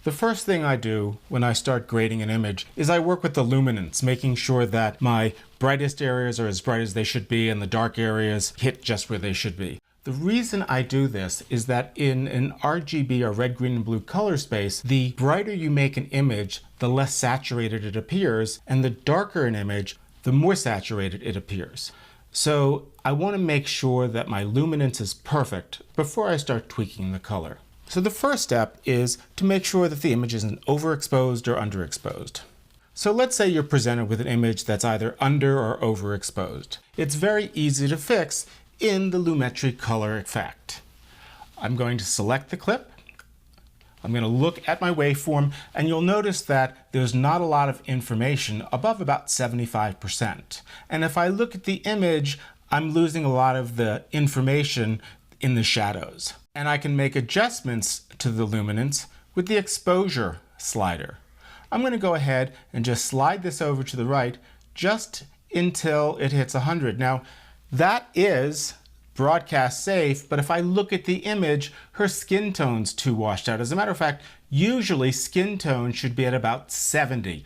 The first thing I do when I start grading an image is I work with the luminance, making sure that my brightest areas are as bright as they should be and the dark areas hit just where they should be. The reason I do this is that in an RGB or red, green, and blue color space, the brighter you make an image, the less saturated it appears, and the darker an image, the more saturated it appears. So I want to make sure that my luminance is perfect before I start tweaking the color. So the first step is to make sure that the image isn't overexposed or underexposed. So let's say you're presented with an image that's either under or overexposed. It's very easy to fix in the Lumetri color effect. I'm going to select the clip. I'm going to look at my waveform, and you'll notice that there's not a lot of information above about 75%. And if I look at the image, I'm losing a lot of the information in the shadows. And I can make adjustments to the luminance with the exposure slider. I'm going to go ahead and just slide this over to the right just until it hits 100. Now, that is broadcast safe, but if I look at the image, her skin tone's too washed out. As a matter of fact, usually skin tone should be at about 70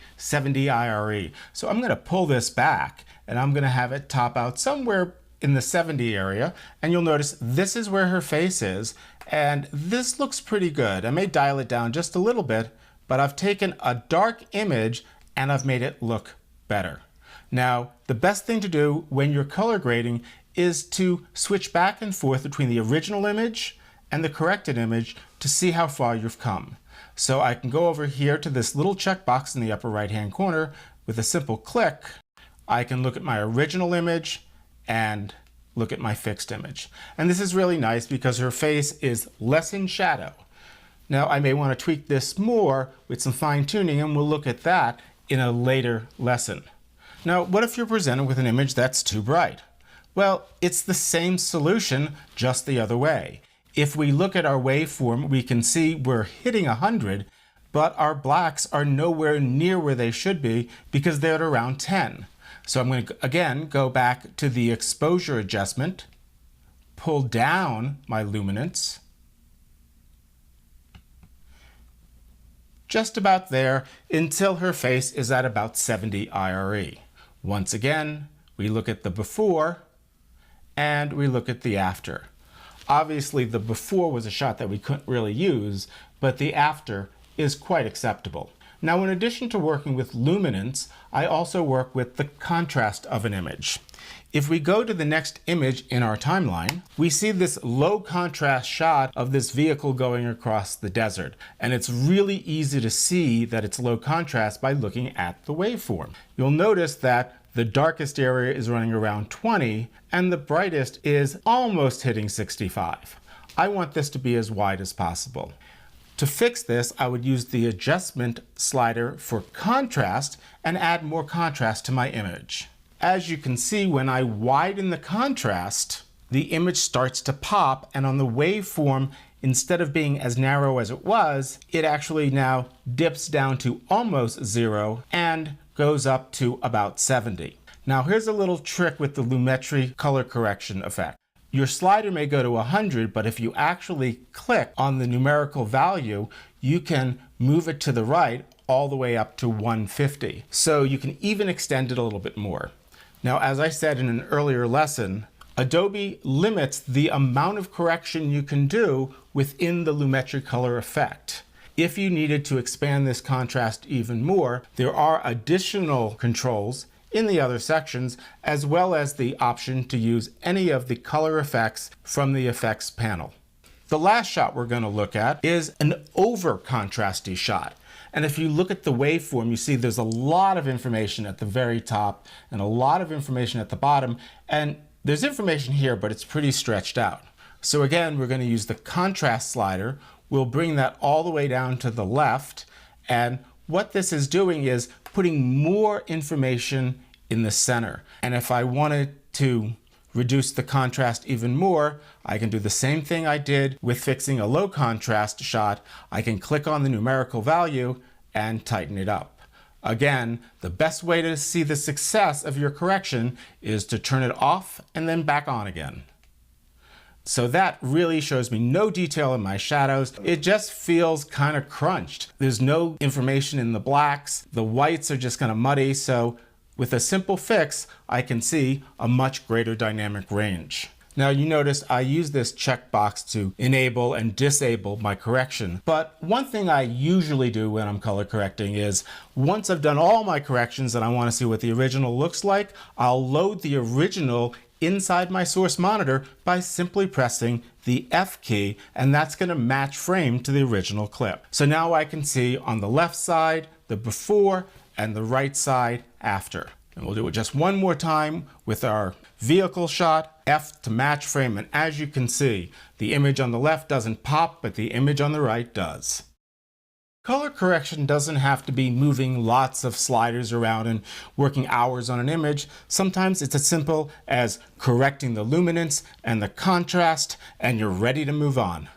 IRE. So I'm going to pull this back and I'm going to have it top out somewhere in the 70 area, and you'll notice this is where her face is, and this looks pretty good. I may dial it down just a little bit, but I've taken a dark image and I've made it look better. Now, the best thing to do when you're color grading is to switch back and forth between the original image and the corrected image to see how far you've come. So I can go over here to this little checkbox in the upper right-hand corner. With a simple click, I can look at my original image and look at my fixed image. And this is really nice because her face is less in shadow. Now I may want to tweak this more with some fine tuning, and we'll look at that in a later lesson. Now, what if you're presented with an image that's too bright? Well, it's the same solution, just the other way. If we look at our waveform, we can see we're hitting 100, but our blacks are nowhere near where they should be because they're at around 10. So I'm going to, again, go back to the exposure adjustment, pull down my luminance, just about there until her face is at about 70 IRE. Once again, we look at the before and we look at the after. Obviously, the before was a shot that we couldn't really use, but the after is quite acceptable. Now, in addition to working with luminance, I also work with the contrast of an image. If we go to the next image in our timeline, we see this low contrast shot of this vehicle going across the desert. And it's really easy to see that it's low contrast by looking at the waveform. You'll notice that the darkest area is running around 20 and the brightest is almost hitting 65. I want this to be as wide as possible. To fix this, I would use the adjustment slider for contrast and add more contrast to my image. As you can see, when I widen the contrast, the image starts to pop, and on the waveform, instead of being as narrow as it was, it actually now dips down to almost 0 and goes up to about 70. Now here's a little trick with the Lumetri color correction effect. Your slider may go to 100, but if you actually click on the numerical value, you can move it to the right all the way up to 150. So you can even extend it a little bit more. Now, as I said in an earlier lesson, Adobe limits the amount of correction you can do within the Lumetri color effect. If you needed to expand this contrast even more, there are additional controls in the other sections, as well as the option to use any of the color effects from the effects panel. The last shot we're going to look at is an over contrasty shot. And if you look at the waveform, you see there's a lot of information at the very top and a lot of information at the bottom. And there's information here, but it's pretty stretched out. So again, we're going to use the contrast slider. We'll bring that all the way down to the left. And what this is doing is putting more information in the center. And if I wanted to reduce the contrast even more, I can do the same thing I did with fixing a low contrast shot. I can click on the numerical value and tighten it up. Again, the best way to see the success of your correction is to turn it off and then back on again. So that really shows me no detail in my shadows. It just feels kind of crunched. There's no information in the blacks. The whites are just kind of muddy. So with a simple fix, I can see a much greater dynamic range. Now you notice I use this checkbox to enable and disable my correction. But one thing I usually do when I'm color correcting is once I've done all my corrections and I want to see what the original looks like, I'll load the original inside my source monitor by simply pressing the F key, and that's going to match frame to the original clip. So now I can see on the left side the before and the right side after. And we'll do it just one more time with our vehicle shot, F to match frame, and as you can see, the image on the left doesn't pop, but the image on the right does. Color correction doesn't have to be moving lots of sliders around and working hours on an image. Sometimes it's as simple as correcting the luminance and the contrast, and you're ready to move on.